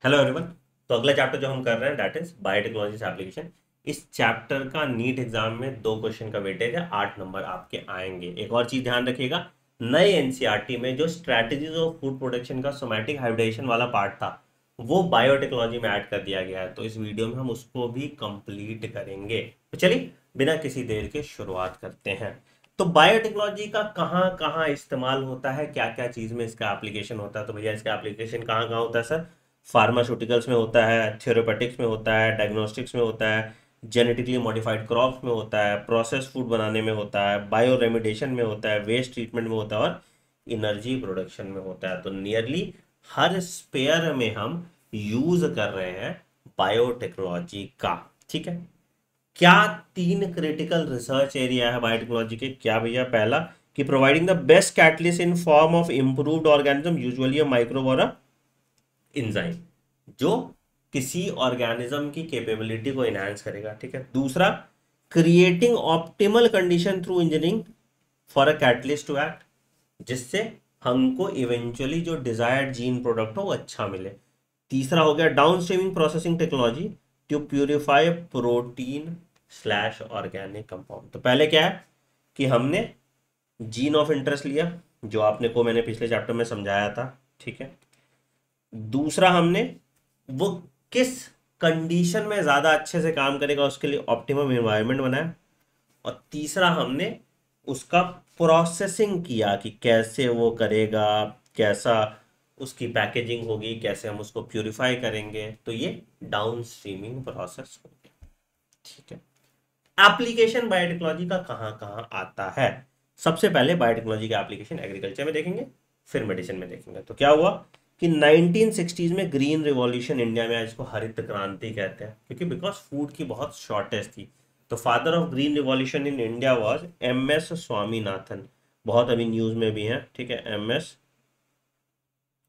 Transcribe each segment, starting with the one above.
Hello everyone. तो अगला chapter जो हम कर रहे हैं दैट इज बायोटेक्नोलॉजी एप्लीकेशन। इस चैप्टर का नीट एग्जाम में 2 क्वेश्चन का वेटेज है, 8 नंबर आपके आएंगे। एक और चीज ध्यान रखिएगा, नए एनसीईआरटी में जो स्ट्रैटेजीज ऑफ फूड प्रोडक्शन का सोमैटिक हाइब्रिडेशन वाला पार्ट था वो बायोटेक्नोलॉजी में ऐड कर दिया गया है। तो इस वीडियो में हम उसको भी कंप्लीट करेंगे। तो चलिए बिना किसी देर के शुरुआत करते हैं। तो बायोटेक्नोलॉजी का कहाँ कहाँ इस्तेमाल होता है, क्या क्या चीज में इसका एप्लीकेशन होता है। तो भैया इसका एप्लीकेशन कहाँ कहाँ होता है सर? फार्मास्यूटिकल्स में होता है, थेरेपेटिक्स में होता है, डायग्नोस्टिक्स में होता है, जेनेटिकली मॉडिफाइड क्रॉप्स में होता है, प्रोसेस फूड बनाने में होता है, बायो रेमिडेशन में होता है, वेस्ट ट्रीटमेंट में होता है और एनर्जी प्रोडक्शन में होता है। तो नियरली हर स्पेयर में हम यूज कर रहे हैं बायोटेक्नोलॉजी का। ठीक है। क्या 3 क्रिटिकल रिसर्च एरिया है बायोटेक्नोलॉजी के? क्या भैया? पहला कि providing the best catalyst in form of improved organism, usually a microbe और अ इंजाइम, जो किसी ऑर्गेनिज्म की कैपेबिलिटी को एनहांस करेगा। ठीक है। दूसरा, creating optimal condition through engineering for a catalyst to act, जिससे हमको इवेंचुअली जो डिजायर्ड जीन प्रोडक्ट हो वो अच्छा मिले। तीसरा हो गया down streaming processing technology to purify protein slash organic compound. तो पहले क्या है कि हमने जीन ऑफ इंटरेस्ट लिया, जो आपने को मैंने पिछले चैप्टर में समझाया था। ठीक है। दूसरा, हमने वो किस कंडीशन में ज़्यादा अच्छे से काम करेगा उसके लिए ऑप्टिमम एनवायरनमेंट बनाया। और तीसरा, हमने उसका प्रोसेसिंग किया कि कैसे वो करेगा, कैसा उसकी पैकेजिंग होगी, कैसे हम उसको प्यूरिफाई करेंगे। तो ये डाउन स्ट्रीमिंग प्रोसेस हो गया। ठीक है। एप्लीकेशन बायोटेक्नोलॉजी का कहाँ कहाँ आता है? सबसे पहले बायोटेक्नोलॉजी का एप्लीकेशन एग्रीकल्चर में देखेंगे, फिर मेडिसिन में देखेंगे। तो क्या हुआ कि 1960s में ग्रीन रिवॉल्यूशन इंडिया में, इसको हरित क्रांति कहते हैं क्योंकि बिकॉज फूड की बहुत शॉर्टेज थी। तो father of green revolution in India was MS Swaminathan. बहुत अभी न्यूज में भी है। ठीक है। MS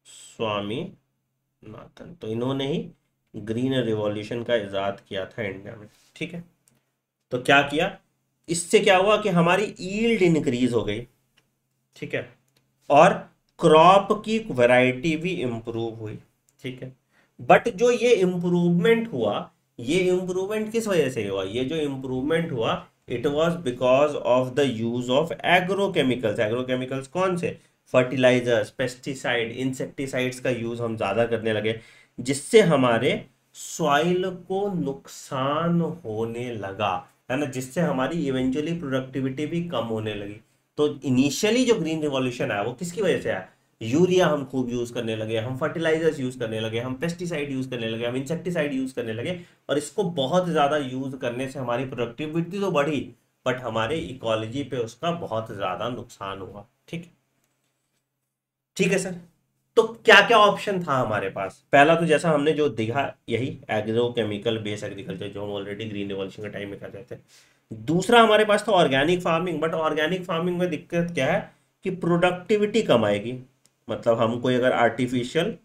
स्वामीनाथन, तो इन्होंने ही ग्रीन रिवॉल्यूशन का इजाद किया था इंडिया में। ठीक है। तो क्या किया, इससे क्या हुआ कि हमारी ईल्ड इंक्रीज हो गई। ठीक है। और क्रॉप की वैरायटी भी इंप्रूव हुई। ठीक है। बट जो ये इंप्रूवमेंट हुआ, ये इंप्रूवमेंट किस वजह से हुआ? ये जो इंप्रूवमेंट हुआ it was because of the use of agrochemicals. Agrochemicals कौन से? फर्टिलाइजर्स, पेस्टिसाइड, इंसेक्टिसाइड्स का यूज हम ज्यादा करने लगे, जिससे हमारे सॉइल को नुकसान होने लगा, है ना, जिससे हमारी इवेंचुअली प्रोडक्टिविटी भी कम होने लगी। तो इनिशियली जो ग्रीन रिवॉल्यूशन आया वो किसकी वजह से आया? यूरिया हम खूब यूज करने लगे, हम फर्टिलाइजर्स यूज करने लगे, हम पेस्टिसाइड यूज करने लगे, हम इंसेक्टिसाइड यूज करने लगे। और इसको बहुत ज्यादा यूज करने से हमारी प्रोडक्टिविटी तो बढ़ी, बट हमारे इकोलॉजी पे उसका बहुत ज्यादा नुकसान हुआ। ठीक ठीक है सर। तो क्या क्या ऑप्शन था हमारे पास? पहला तो जैसा हमने जो देखा यही एग्रोकेमिकल बेस्ड एग्रीकल्चर, जो हम ऑलरेडी ग्रीन रिवॉल्यूशन के टाइम में कर रहे थे। दूसरा हमारे पास था organic farming. But organic farming में दिक्कत क्या है कि प्रोडक्टिविटी कम आएगी। मतलब हम कोई अगर आर्टिफिशियल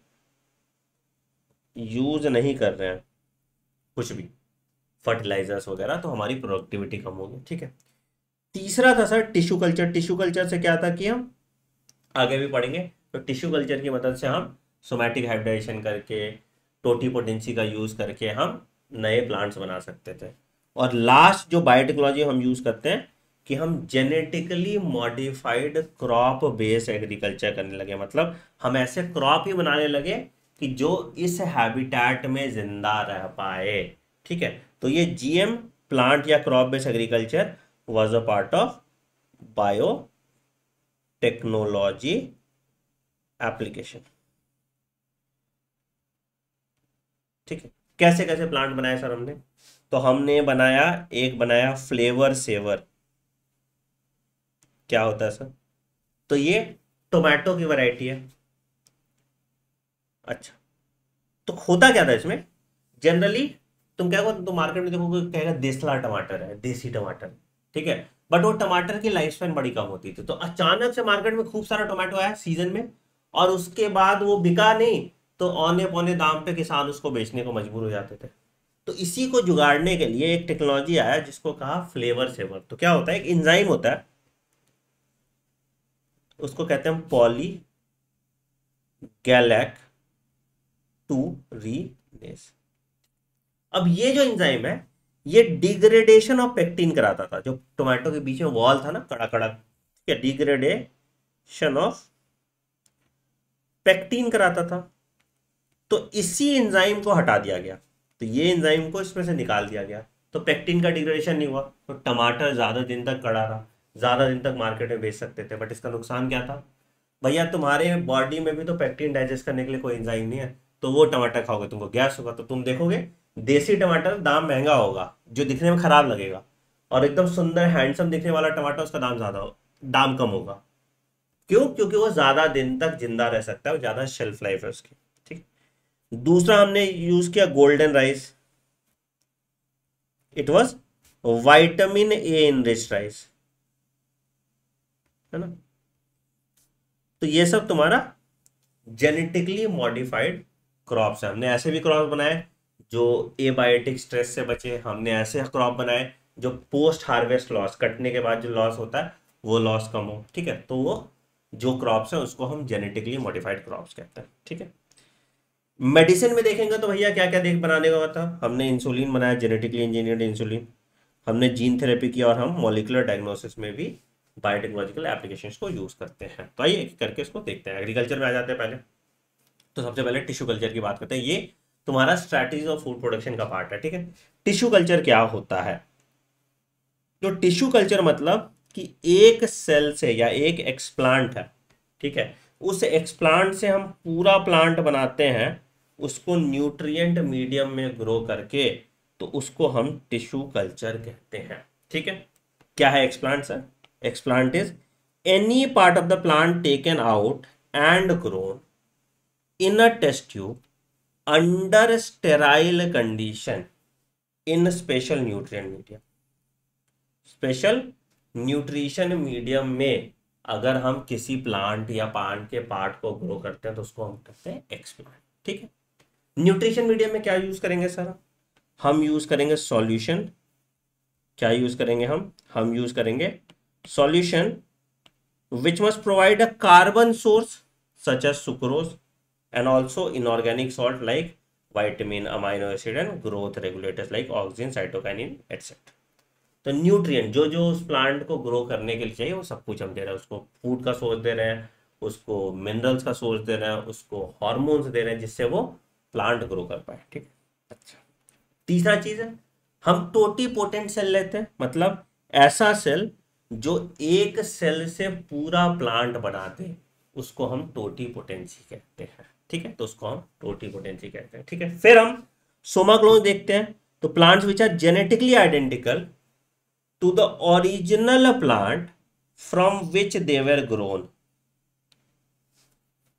यूज नहीं कर रहे हैं कुछ भी, फर्टिलाइजर्स वगैरह, तो हमारी प्रोडक्टिविटी कम होगी। ठीक है। तीसरा था sir tissue culture. Tissue culture से क्या था कि हम आगे भी पढ़ेंगे, तो टिश्यू कल्चर की मदद से हम सोमैटिक हाइब्रिडाइजेशन करके, टोटीपोटेंसी का यूज करके हम नए प्लांट्स बना सकते थे। और लास्ट जो बायोटेक्नोलॉजी हम यूज करते हैं कि हम genetically modified crop based agriculture करने लगे। मतलब हम ऐसे क्रॉप ही बनाने लगे कि जो इस हैबिटेट में जिंदा रह पाए। ठीक है। तो ये GM प्लांट या crop based agriculture was a part of bio technology application. ठीक है। कैसे कैसे प्लांट बनाए सर हमने? तो हमने बनाया, एक बनाया फ्लेवर सेवर। क्या होता है सर? तो ये टोमेटो की वैरायटी है। अच्छा। तो होता क्या था इसमें? जनरली तुम क्या कहो, तुम मार्केट में देखोगे कहेगा देसला टमाटर है, देसी टमाटर। ठीक है। बट वो टमाटर की लाइफ स्पैन बड़ी कम होती थी। तो अचानक से मार्केट में खूब सारा टोमेटो आया सीजन में, और उसके बाद वो बिका नहीं, तो औने पौने दाम पे किसान उसको बेचने को मजबूर हो जाते थे। तो इसी को जुगाड़ने के लिए एक टेक्नोलॉजी आया जिसको कहा फ्लेवर सेवर। तो क्या होता है, एक इंजाइम होता है, उसको कहते हैं पॉली गैलेक टू रीनेस। अब ये जो एंजाइम है ये डिग्रेडेशन ऑफ पेक्टिन कराता था, जो टोमेटो के बीच में वॉल था ना कड़ा कड़ा, ठीक है, डिग्रेडेशन ऑफ पेक्टिन कराता था। तो इसी एंजाइम को हटा दिया गया, तो ये एंजाइम को इसमें से निकाल दिया गया, तो पेक्टिन का डिग्रेडेशन नहीं हुआ, तो टमाटर ज्यादा दिन तक कड़ा रहा, ज्यादा दिन तक मार्केट में बेच सकते थे। बट इसका नुकसान क्या था, भैया तुम्हारे बॉडी में भी तो पेक्टिन डाइजेस्ट करने के लिए कोई एंजाइम नहीं है, तो वो टमाटर खाओगे तुमको गैस होगा। तो तुम देखोगे देसी टमाटर दाम महंगा होगा, जो दिखने में खराब लगेगा, और एकदम सुंदर हैंडसम दिखने वाला टमाटर उसका दाम ज्यादा हो, दाम कम होगा। क्यों? क्योंकि वो ज्यादा दिन तक जिंदा रह सकता है, वो ज्यादा शेल्फ लाइफ है उसकी। ठीक। दूसरा हमने यूज किया golden rice, it was vitamin A enriched rice, है ना। तो ये सब तुम्हारा जेनेटिकली मॉडिफाइड क्रॉप्स है। हमने ऐसे भी क्रॉप बनाए जो एबायोटिक स्ट्रेस से बचे, हमने ऐसे क्रॉप बनाए जो पोस्ट हार्वेस्ट लॉस, कटने के बाद जो लॉस होता है वो लॉस कम हो। ठीक है, तो वो जो क्रॉप्स है उसको हम जेनेटिकली मॉडिफाइड क्रॉप्स कहते हैं। ठीक है, मेडिसिन में देखेंगे तो भैया क्या क्या देख बनाने का था, हमने इंसुलिन बनाया, जेनेटिकली इंजीनियर्ड इंसुलिन, हमने जीन थेरेपी की, और हम मॉलिक्यूलर डायग्नोसिस में भी बायोटेक्नोलॉजिकल एप्लीकेशंस को यूज करते हैं। तो आइए करके इसको देखते हैं। एग्रीकल्चर में आ जाते हैं पहले, तो सबसे पहले टिश्यू कल्चर की बात करते हैं। ये तुम्हारा स्ट्रैटेजी ऑफ फूड प्रोडक्शन का पार्ट है। ठीक है, टिश्यू कल्चर क्या होता है, तो टिश्यू कल्चर मतलब कि एक सेल से या एक एक्सप्लांट है, ठीक है, उस एक्सप्लांट से हम पूरा प्लांट बनाते हैं, उसको न्यूट्रिएंट मीडियम में ग्रो करके, तो उसको हम टिश्यू कल्चर कहते हैं। ठीक है, क्या है explant sir? Explant is any part of the plant taken out and grown in a test tube under sterile condition in special nutrient medium. Special nutrition medium में अगर हम किसी प्लांट या पान के पार्ट को ग्रो करते हैं तो उसको हम कहते हैं एक्सप्लांट। ठीक है, न्यूट्रिशन मीडियम में क्या यूज करेंगे सर? हम यूज करेंगे सॉल्यूशन। क्या यूज करेंगे हम यूज करेंगे solution which must provide a carbon source such as sucrose and also inorganic salt like vitamin, amino acid and growth regulators like oxygen, cytokinin etc. तो nutrient जो जो उस प्लांट को ग्रो करने के लिए चाहिए वो सब कुछ हम दे रहे हैं। उसको फूड का सोर्स दे रहे हैं, उसको मिनरल्स का सोर्स दे रहे हैं, उसको हार्मोन्स दे रहे हैं जिससे वो प्लांट ग्रो कर पाए। ठीक है, अच्छा। तीसरा चीज है हम टोटी पोटेंट सेल लेते हैं, मतलब ऐसा सेल जो एक सेल से पूरा प्लांट बना दे, उसको हम टोटी पोटेंसी कहते हैं। ठीक है, तो उसको हम टोटी पोटेंसी कहते हैं। ठीक है, फिर हम सोमा क्लोन देखते हैं, तो plants which are genetically identical to the original plant from which they were grown,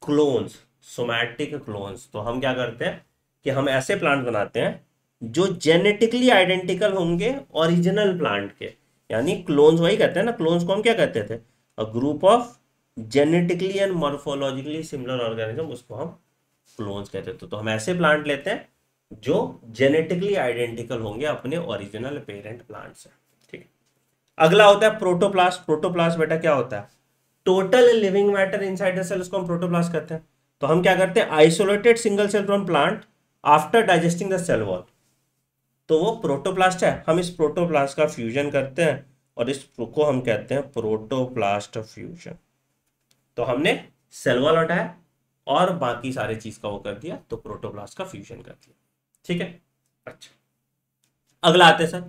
clones, somatic clones. तो हम क्या करते हैं कि हम ऐसे प्लांट बनाते हैं जो जेनेटिकली आइडेंटिकल होंगे ओरिजिनल प्लांट के, यानी क्लोन्स वही कहते हैं ना, क्लोन्स को हम क्या कहते थे? A group of genetically and morphologically similar organism, उसको हम क्लोन्स कहते थे। तो हम ऐसे प्लांट लेते हैं जो जेनेटिकली आइडेंटिकल होंगे अपने ओरिजिनल पेरेंट प्लांट से। ठीक है, अगला होता है प्रोटोप्लास्ट। प्रोटोप्लास्ट बेटा क्या होता है? Total living matter inside the cell, उसको हम प्रोटोप्लास्ट कहते हैं। तो हम क्या करते हैं? Isolated single cell from plant after digesting the cell wall, तो वो प्रोटोप्लास्ट है। हम इस प्रोटोप्लास्ट का फ्यूजन करते हैं और इसको हम कहते हैं प्रोटोप्लास्ट फ्यूजन। तो हमने सेल वॉल हटाया और बाकी सारे चीज का वो कर दिया, तो प्रोटोप्लास्ट का फ्यूजन कर दिया। ठीक है, अच्छा। अगला आते हैं सर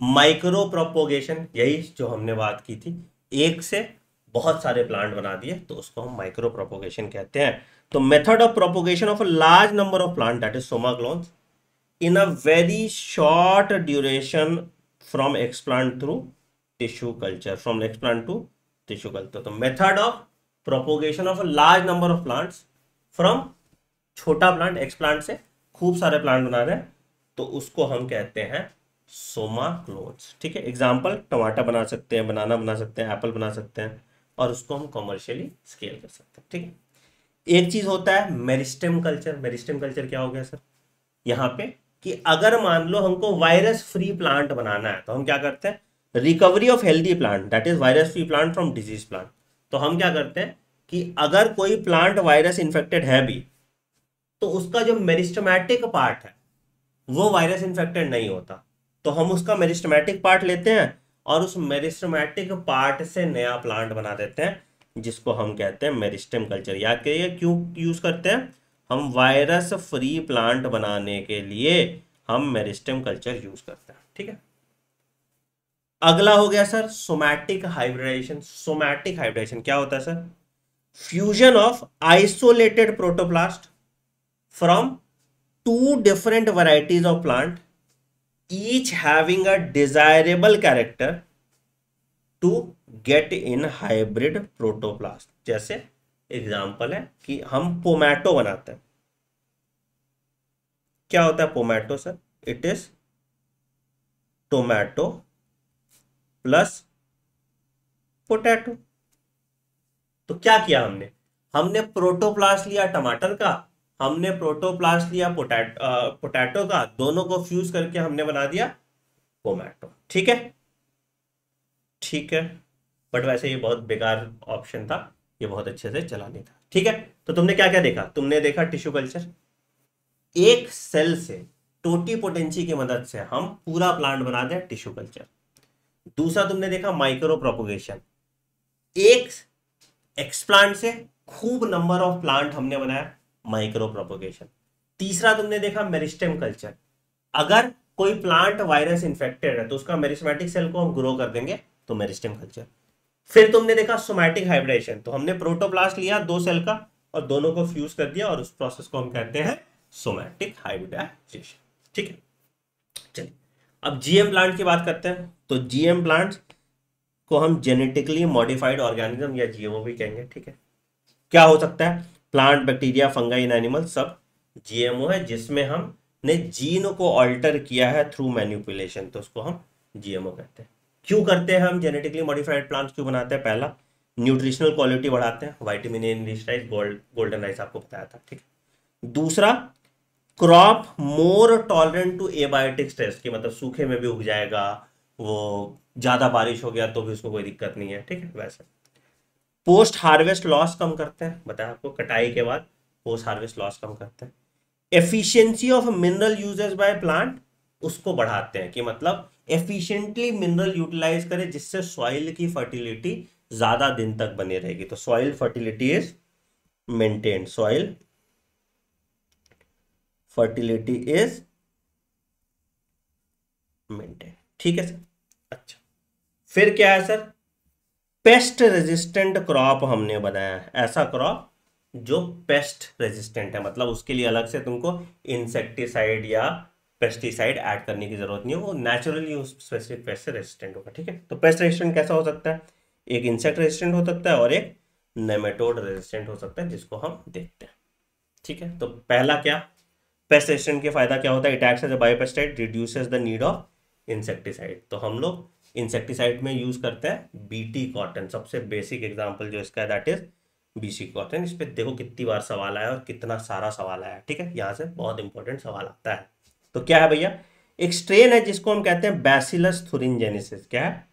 माइक्रो प्रोपोगेशन, यही जो हमने बात की थी, एक से बहुत सारे प्लांट बना दिए, तो उसको हम माइक्रो प्रोपोगेशन कहते हैं। तो method of propagation of a large number of plant, that is Soma clones, in a very short duration from explant through tissue culture, from explant to tissue culture. तो method of propagation of a large number of plants from छोटा plant explant से खूब सारे plant बना रहे हैं, तो उसको हम कहते हैं सोमा क्लोन्स। ठीक है, एग्जाम्पल टमाटर बना सकते हैं, बनाना बना सकते हैं, एप्पल बना सकते हैं, और उसको हम कमर्शियली स्केल कर सकते हैं। ठीक है, एक चीज होता है मेरिस्टेम कल्चर। मेरिस्टेम कल्चर क्या हो गया सर? यहाँ पे कि अगर मान लो हमको वायरस फ्री प्लांट बनाना है, तो हम क्या करते हैं? Recovery of healthy plant, that is virus free plant from disease plant. तो हम क्या करते हैं कि अगर कोई प्लांट वायरस इन्फेक्टेड है भी, तो उसका जो मेरिस्टेमेटिक पार्ट है वो वायरस इन्फेक्टेड नहीं होता, तो हम उसका मेरिस्टेमेटिक पार्ट लेते हैं और उस मेरिस्टेमेटिक पार्ट से नया प्लांट बना देते हैं जिसको हम कहते हैं मेरिस्टेम कल्चर। याद करिए क्यों यूज करते हैं हम, वायरस फ्री प्लांट बनाने के लिए हम मेरिस्टेम कल्चर यूज करते हैं। ठीक है, अगला हो गया sir somatic hybridization. Somatic hybridization क्या होता है sir? Fusion of isolated protoplast from two different varieties of plant, each having a desirable character to get in hybrid protoplast। जैसे एग्जाम्पल है कि हम पोमैटो बनाते हैं। क्या होता है pomato sir? It is tomato plus potato. तो क्या किया हमने? हमने प्रोटोप्लास्ट लिया टमाटर का, हमने प्रोटोप्लास्ट लिया पोटैटो का, दोनों को फ्यूज करके हमने बना दिया पोमैटो। ठीक है, ठीक है, बट वैसे ये बहुत बेकार ऑप्शन था, ये बहुत अच्छे से चला नहीं था। ठीक है, तो तुमने क्या क्या देखा? तुमने देखा टिश्यू कल्चर, एक सेल से टोटीपोटेंसी की मदद से हम पूरा प्लांट बना दें, टिश्यू कल्चर। दूसरा तुमने देखा माइक्रो प्रोपोगेशन, एक एक्सप्लांट से खूब नंबर ऑफ प्लांट हमने बनाया, माइक्रो प्रोपोगेशन। तीसरा तुमने देखा मेरिस्टेम कल्चर, अगर कोई प्लांट वायरस इन्फेक्टेड है तो उसका मेरिस्टेमेटिक सेल को हम ग्रो कर देंगे, तो मेरिस्टेम कल्चर। फिर तुमने देखा सोमैटिक हाइब्रिडाइजेशन, तो हमने प्रोटोप्लास्ट लिया दो सेल का और दोनों को फ्यूज कर दिया और उस प्रोसेस को हम कहते हैं सोमैटिक हाइब्रिडाइजेशन। ठीक है, चलिए अब जीएम प्लांट की बात करते हैं। तो जीएम प्लांट को हम जेनेटिकली मॉडिफाइड ऑर्गेनिज्म या जीएमओ भी कहेंगे। ठीक है, क्या हो सकता है? प्लांट, बैक्टीरिया, फंगाई, एनिमल सब जीएमओ है जिसमें हमने जीन को ऑल्टर किया है थ्रू मैनिपुलेशन, तो उसको हम जीएमओ कहते हैं। क्यों करते हैं हम जेनेटिकली मॉडिफाइड प्लांट्स क्यों बनाते हैं? पहला, न्यूट्रिशनल क्वालिटी बढ़ाते हैं, vitamin A rich rice, golden rice आपको बताया था। ठीक है, दूसरा crop more tolerant to abiotic stress, की मतलब सूखे में भी उग जाएगा, वो ज्यादा बारिश हो गया तो भी उसको कोई दिक्कत नहीं है। ठीक है, वैसे पोस्ट हार्वेस्ट लॉस कम करते हैं, बताया आपको, कटाई के बाद पोस्ट हार्वेस्ट लॉस कम करते हैं। Efficiency of mineral uses by plant, उसको बढ़ाते हैं कि मतलब एफिशिएंटली मिनरल यूटिलाइज करें जिससे सॉइल की फर्टिलिटी ज्यादा दिन तक बनी रहेगी। तो soil fertility is maintain, soil fertility is maintain. ठीक है सर, अच्छा फिर क्या है सर? पेस्ट रेजिस्टेंट क्रॉप हमने बनाया है, ऐसा क्रॉप जो पेस्ट रेजिस्टेंट है, मतलब उसके लिए अलग से तुमको इंसेक्टिसाइड या पेस्टिसाइड ऐड करने की जरूरत नहीं है, वो नेचुरली उस स्पेसिफिक पेस्ट से रेजिस्टेंट होगा। ठीक है, तो पेस्ट रेजिस्टेंट कैसा हो सकता है? एक इंसेक्ट रेजिस्टेंट हो सकता है और एक नेमेटोड रेजिस्टेंट हो सकता है, जिसको हम देखते हैं। ठीक है, तो पहला क्या, पेस्ट रेजिस्टेंट के फायदा क्या होता है? It acts as a biopesticide, reduces the need of insecticide. तो हम लोग इंसेक्टिसाइड में यूज करते हैं बीटी कॉटन, सबसे बेसिक एग्जांपल जो इसका है दैट इज बीसी कॉटन। इस पे देखो कितनी बार सवाल आया और कितना सारा सवाल आया। ठीक है, यहाँ से बहुत इंपॉर्टेंट सवाल आता है। तो क्या है भैया? एक स्ट्रेन है जिसको हम कहते हैं बैसिलस थुरिनजेनेसिस। क्या है?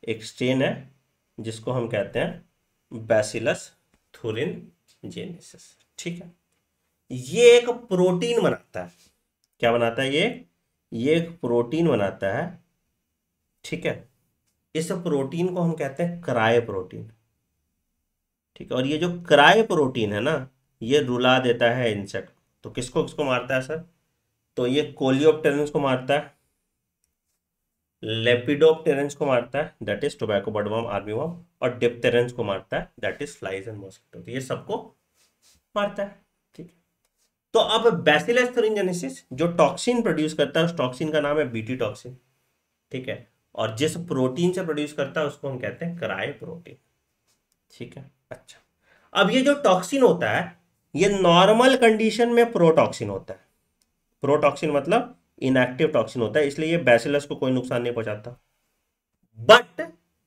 एक स्ट्रेन है जिसको हम कहते हैं बैसिलस थुरिनजेनेसिस। ठीक है, ये एक प्रोटीन बनाता है। क्या बनाता है ये एक प्रोटीन बनाता है। ठीक है, इस प्रोटीन को हम कहते हैं क्राय प्रोटीन। ठीक है, और ये जो क्राय प्रोटीन है ना, ये रुला देता है इंसेक्ट। तो किसको किसको मारता है सर? तो ये कोलियोप्टेरेंस को मारता है, लेपिडोप्टेरेंस को मारता है दैट इज टोबैको बडवर्म, आर्मीवर्म, और डिप्टेरेंस को मारता है that is flies and mosquito. तो ये सबको मारता है। ठीक है, तो अब बैसिलस थुरिनजेनेसिस जो टॉक्सिन प्रोड्यूस करता है, उस टॉक्सिन का नाम है बीटी टॉक्सिन। ठीक है, और जिस प्रोटीन से प्रोड्यूस करता है उसको हम कहते हैं क्राय प्रोटीन। ठीक है, अच्छा अब ये जो टॉक्सिन होता है ये नॉर्मल कंडीशन में प्रोटॉक्सिन होता है। प्रोटॉक्सिन मतलब इनएक्टिव टॉक्सिन होता है, इसलिए ये बैसिलस को कोई नुकसान नहीं पहुंचाता। बट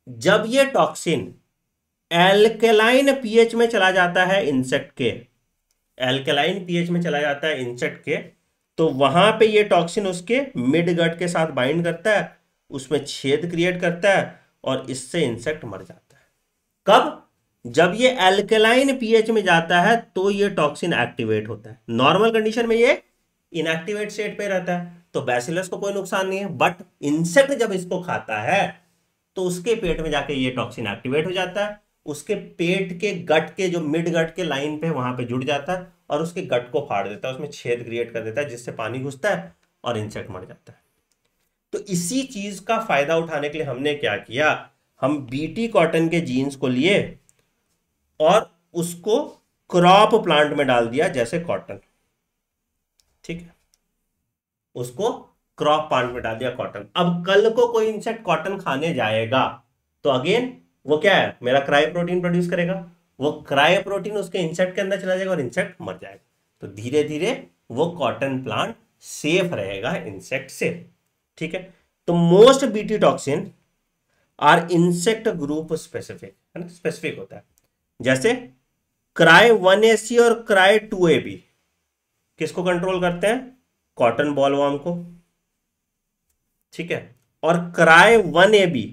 जब ये टॉक्सिन एल्केलाइन पीएच में चला जाता है इंसेक्ट के, एल्केलाइन पीएच में चला जाता है इंसेक्ट के, तो वहां पे ये टॉक्सिन उसके मिड गट के साथ बाइंड करता है, उसमें छेद क्रिएट करता है और इससे इंसेक्ट मर जाता है। कब? जब ये एल्कलाइन पीएच में जाता है तो ये टॉक्सिन एक्टिवेट होता है। नॉर्मल कंडीशन में ये इनएक्टिवेट स्टेट पे रहता है, तो बैसिलस को कोई नुकसान नहीं है। बट इंसेक्ट जब इसको खाता है तो उसके पेट में जाके ये टॉक्सिन एक्टिवेट हो जाता है, उसके पेट के गट के जो मिड गट के लाइन पे वहां पे जुड़ जाता है और उसके गट को फाड़ देता है, उसमें छेद क्रिएट कर देता है जिससे पानी घुसता है और इंसेक्ट मर जाता है। तो इसी चीज का फायदा उठाने के लिए हमने क्या किया, हम बीटी कॉटन के जीन्स को लिए और उसको क्रॉप प्लांट में डाल दिया जैसे कॉटन, ठीक है, उसको क्रॉप प्लांट में डाल दिया कॉटन। अब कल को कोई इंसेक्ट कॉटन खाने जाएगा तो अगेन वो क्या है, मेरा क्राई प्रोटीन प्रोड्यूस करेगा, वो क्राई प्रोटीन उसके इंसेक्ट के अंदर चला जाएगा और इंसेक्ट मर जाएगा। तो धीरे धीरे वो कॉटन प्लांट सेफ रहेगा इंसेक्ट से, ठीक है। तो most BT toxin are insect group specific, है ना, स्पेसिफिक होता है। जैसे क्राई 1AC और क्राई 2AB किसको कंट्रोल करते हैं, कॉटन बॉलवर्म को, ठीक है। और क्राई 1AB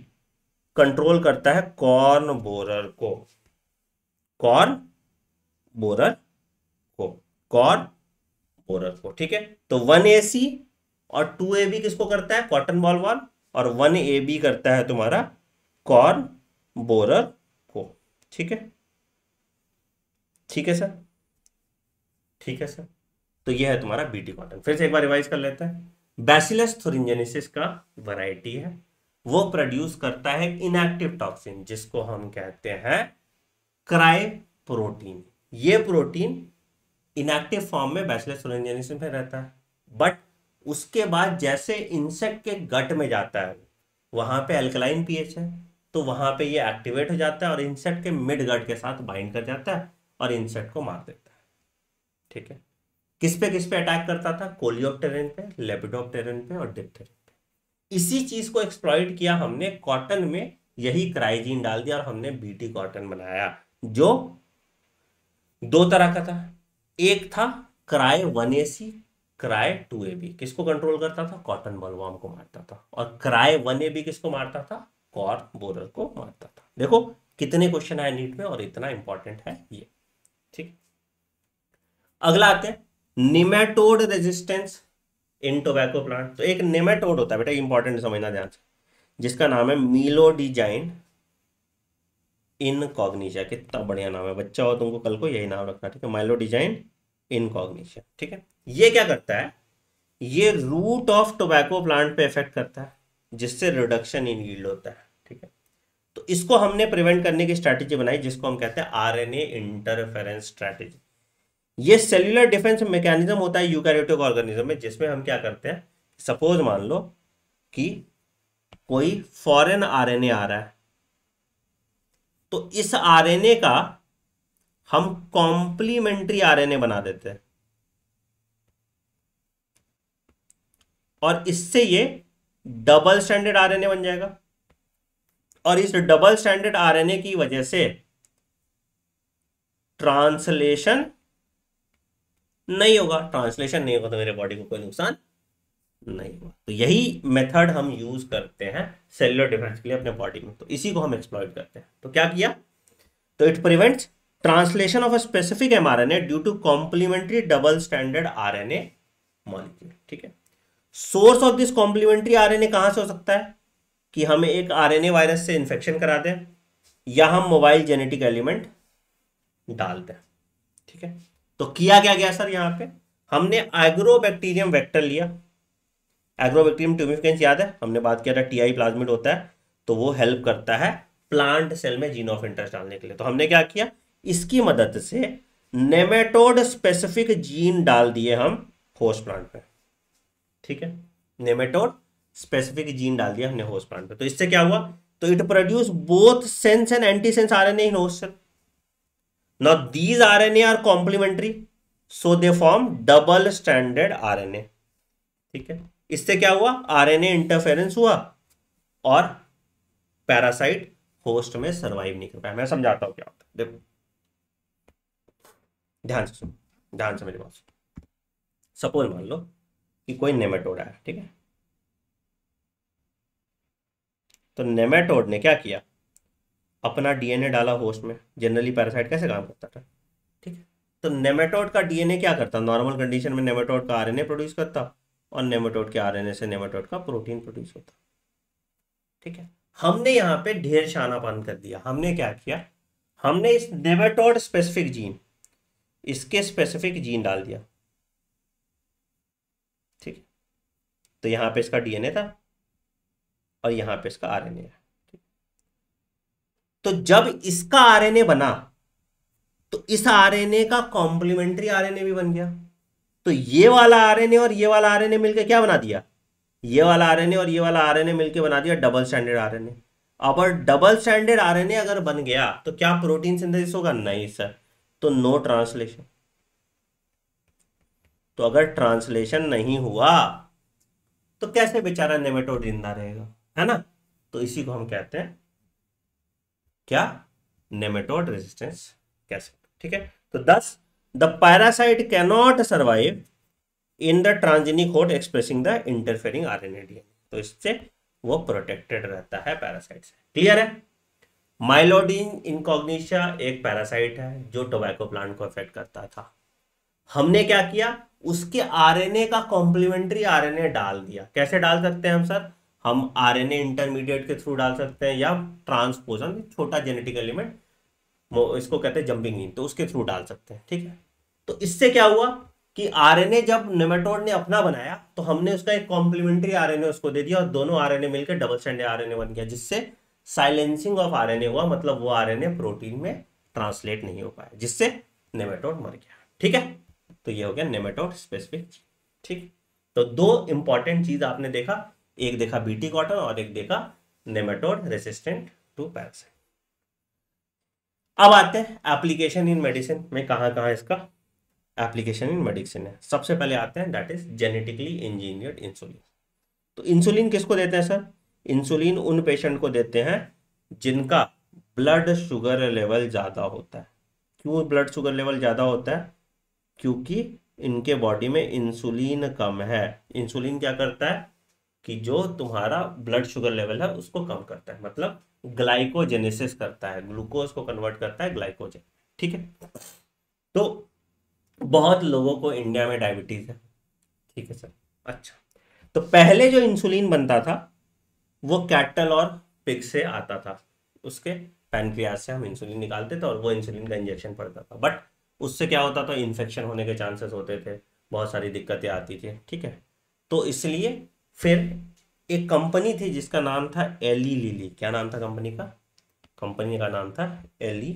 कंट्रोल करता है कॉर्न बोरर को, कॉर्न बोरर को, कॉर्न बोरर को, ठीक है। तो 1AC और 2AB किसको करता है, कॉटन बॉलवर्म, और 1AB करता है तुम्हारा कॉर्न बोरर को, ठीक है। ठीक है सर, ठीक है सर। तो यह है तुम्हारा बीटी कॉटन। फिर से एक बार रिवाइज कर लेते हैं। बैसिलस थुरिंजेनेसिस का वैरायटी है, वो प्रोड्यूस करता है इनएक्टिव टॉक्सिन जिसको हम कहते हैं क्राई प्रोटीन। ये प्रोटीन इनएक्टिव फॉर्म में बैसिलस थुरिंजेनेसिस में रहता है, बट उसके बाद जैसे इंसेक्ट के गट में जाता है वहां पे अल्कलाइन पीएच है तो वहां पे ये एक्टिवेट हो जाता है और इंसेक्ट के मिड गट के साथ बाइंड कर जाता है और इंसेक्ट को मार देता है, ठीक है। किस पे अटैक करता था, कोलियोप्टेरिन पे, लेपिडोप्टेरिन पे और डिप्थेरिन पे। इसी चीज को एक्सप्लॉइट किया हमने कॉटन में, यही क्राइजीन डाल दिया और हमने बीटी कॉटन बनाया जो दो तरह का था। एक था क्राई 1AC, क्राई 2AB किसको कंट्रोल करता था, कॉटन बॉलवर्म को मारता था, और क्राई 1AB किसको मारता था, कॉर्न बोरर को मारता था। देखो कितने क्वेश्चन आए नीट में और इतना इंपॉर्टेंट है ये, ठीक। अगला आते हैं nematode resistance in tobacco plant. तो एक निमेटोड होता है बेटा, इंपॉर्टेंट समझना ध्यान से, जिसका नाम है मीलोडिजाइन इनकॉग्निशिया। कितना बढ़िया नाम है, बच्चा हो तुमको कल को यही नाम रखना, ठीक है, माइलोडिजाइन इनकॉग्निशिया, ठीक है। ये क्या करता है, ये रूट ऑफ टोबैको प्लांट पे इफेक्ट करता है जिससे रिडक्शन इन यील्ड होता है, ठीक है। तो इसको हमने प्रिवेंट करने की स्ट्रैटेजी बनाई जिसको हम कहते हैं आरएनए इंटरफेरेंस स्ट्रैटेजी। ये सेल्यूलर डिफेंस मैकेनिज्म होता है यूकैरियोटिक ऑर्गेनिज्म में, जिसमें हम क्या करते हैं, सपोज मान लो कि कोई फॉरेन आरएनए आ रहा है तो इस आरएनए का हम कॉम्प्लीमेंट्री आरएनए बना देते हैं और इससे ये डबल स्टैंडर्ड आरएनए बन जाएगा। और इस डबल स्टैंडर्ड आरएनए की वजह से ट्रांसलेशन नहीं होगा, ट्रांसलेशन नहीं होगा तो मेरे बॉडी को कोई नुकसान नहीं होगा। तो यही मेथड हम यूज करते हैं सेल्युलर डिफेंस के लिए अपने बॉडी में, तो इसी को हम एक्सप्लॉइट करते हैं। तो क्या किया, तो it prevents translation of a specific mRNA due to complementary double standard RNA molecule, ठीक है। Source of this complementary RNA कहां से हो सकता है कि हम एक आरएनए वायरस से इंफेक्शन करा दें या हम मोबाइल जेनेटिक एलिमेंट डाल दें, ठीक है। तो किया क्या गया सर, यहां पे हमने एग्रोबैक्टीरियम वेक्टर लिया। एग्रोबैक्टीरियम ट्यूबिफिकेंस याद है, हमने बात किया था टीआई प्लाज्मिड होता है, तो वो हेल्प करता है प्लांट सेल में जीन ऑफ इंटरेस्ट डालने के लिए। तो हमने क्या किया, इसकी मदद से नेमेटोड स्पेसिफिक जीन डाल दिए हम होस्ट प्लांट पे, ठीक है। नेमेटोड स्पेसिफिक जीन डाल दिया हमने होस्ट प्लांट पे। तो इससे क्या हुआ, तो it produce both sense and antisense RNA in host cell. Now these RNA are complementary, so they form double stranded RNA, ठीक है। इससे क्या हुआ, आरएनए इंटरफेरेंस हुआ और पैरासाइट होस्ट में सरवाइव नहीं कर पाया। मैं समझाता हूं क्या होता है, देखो ध्यान से सुनो, ध्यान से मेरी बात सुनो। सपोज मान लो कि कोई नेमेटोड आया, ठीक है। तो नेमेटोड ने क्या किया, अपना डीएनए डाला होस्ट में, जनरली पैरासाइट कैसे काम करता था, ठीक है। तो नेमेटोड का डीएनए क्या करता, नॉर्मल कंडीशन में नेमेटोड का आरएनए प्रोड्यूस करता और नेमेटोड के आरएनए से नेमेटोड का प्रोटीन प्रोड्यूस होता, ठीक है। हमने यहाँ पे ढेर शानापन कर दिया, हमने क्या किया, हमने इस नेमेटोड स्पेसिफिक जीन, इसके स्पेसिफिक जीन डाल दिया, ठीक है। तो यहाँ पे इसका डीएनए था और यहाँ पे इसका आरएनए है। तो जब इसका आरएनए बना तो इस आरएनए का कॉम्प्लीमेंट्री आरएनए भी बन गया। तो ये वाला आरएनए और ये वाला आरएनए मिलकर क्या बना दिया, ये वाला आरएनए और ये वाला आरएनए मिलकर बना दिया डबल स्टैंडर्ड आरएनए। अब डबल स्टैंडर्ड आरएनए अगर बन गया तो क्या प्रोटीन सिंथेसिस होगा, नहीं सर, तो नो ट्रांसलेशन। तो अगर ट्रांसलेशन नहीं हुआ तो कैसे बेचारा नेमेटोड जिंदा रहेगा, है ना। तो इसी को हम कहते हैं क्या, नेमेटोड रेजिस्टेंस कैसे, ठीक है। तो 10 the parasite cannot survive in the transgenic host expressing the interfering RNA DNA. तो इससे वो प्रोटेक्टेड रहता है पैरासाइट से, क्लियर है। माइलोडीन इनकॉग्निशा एक पैरासाइट है जो टोबैको प्लांट को अफेक्ट करता था। हमने क्या किया, उसके आरएनए का कॉम्प्लीमेंट्री आरएनए डाल दिया। कैसे डाल सकते हैं हम सर, हम आरएनए इंटरमीडिएट के थ्रू डाल सकते हैं या ट्रांसपोजन, छोटा जेनेटिक एलिमेंट, इसको कहते हैं जंपिंग इन, तो उसके थ्रू डाल सकते हैं, ठीक है। तो इससे क्या हुआ कि आरएनए जब नेमेटोड ने अपना बनाया तो हमने उसका एक कॉम्प्लीमेंट्री आरएनए उसको दे दिया और दोनों आरएनए मिलकर डबल स्टैंडर्ड आरएनए बन गया, जिससे साइलेंसिंग ऑफ आरएनए हुआ, मतलब वो आरएनए प्रोटीन में ट्रांसलेट नहीं हो पाया, जिससे नेमेटोड मर गया, ठीक है। तो ये हो गया नेमेटोड स्पेसिफिक, ठीक। तो दो इंपॉर्टेंट चीज आपने देखा, एक देखा बीटी कॉटन और एक देखा नेमेटोड रेसिस्टेंट टू पैरासाइट। अब आते हैं एप्लीकेशन इन मेडिसिन में, कहां कहां इसका एप्लीकेशन इन मेडिसिन है। सबसे पहले आते हैं that is genetically engineered insulin. तो इंसुलिन किसको देते हैं सर, इंसुलिन उन पेशेंट को देते हैं जिनका ब्लड शुगर लेवल ज्यादा होता है। क्यों ब्लड शुगर लेवल ज्यादा होता है, क्योंकि इनके बॉडी में इंसुलिन कम है। इंसुलिन क्या करता है कि जो तुम्हारा ब्लड शुगर लेवल है उसको कम करता है, मतलब ग्लाइकोजेनेसिस करता है, ग्लूकोज को कन्वर्ट करता है ग्लाइकोजन, ठीक है। तो बहुत लोगों को इंडिया में डायबिटीज है, ठीक है सर। अच्छा, तो पहले जो इंसुलिन बनता था वो कैटल और पिग से आता था, उसके पैनक्रियाज से हम इंसुलिन निकालते थे और वो इंसुलिन का इंजेक्शन पड़ता था। बट उससे क्या होता था, इन्फेक्शन होने के चांसेस होते थे, बहुत सारी दिक्कतें आती थी, ठीक है। तो इसलिए फिर एक कंपनी थी जिसका नाम था एली लिली। क्या नाम था कंपनी का, कंपनी का नाम था एली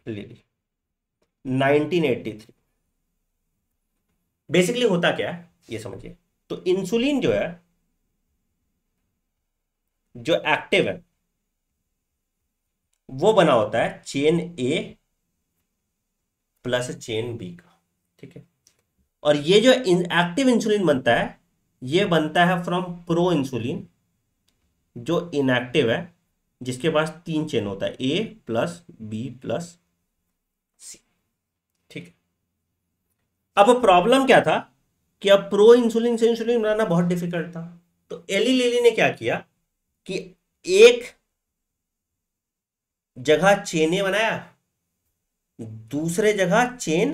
लिली। 1983। बेसिकली होता क्या है ये समझिए। तो इंसुलिन जो है, जो एक्टिव है, वो बना होता है chain A plus chain B का, ठीक है। और ये जो एक्टिव इंसुलिन बनता है ये बनता है फ्रॉम प्रो इंसुलिन जो इनएक्टिव है, जिसके पास 3 चेन होता है, ए प्लस बी प्लस सी, ठीक है। अब प्रॉब्लम क्या था कि अब प्रो इंसुलिन से इंसुलिन बनाना बहुत डिफिकल्ट था। तो एली लिली ने क्या किया कि एक जगह चेन ए बनाया, दूसरे जगह चेन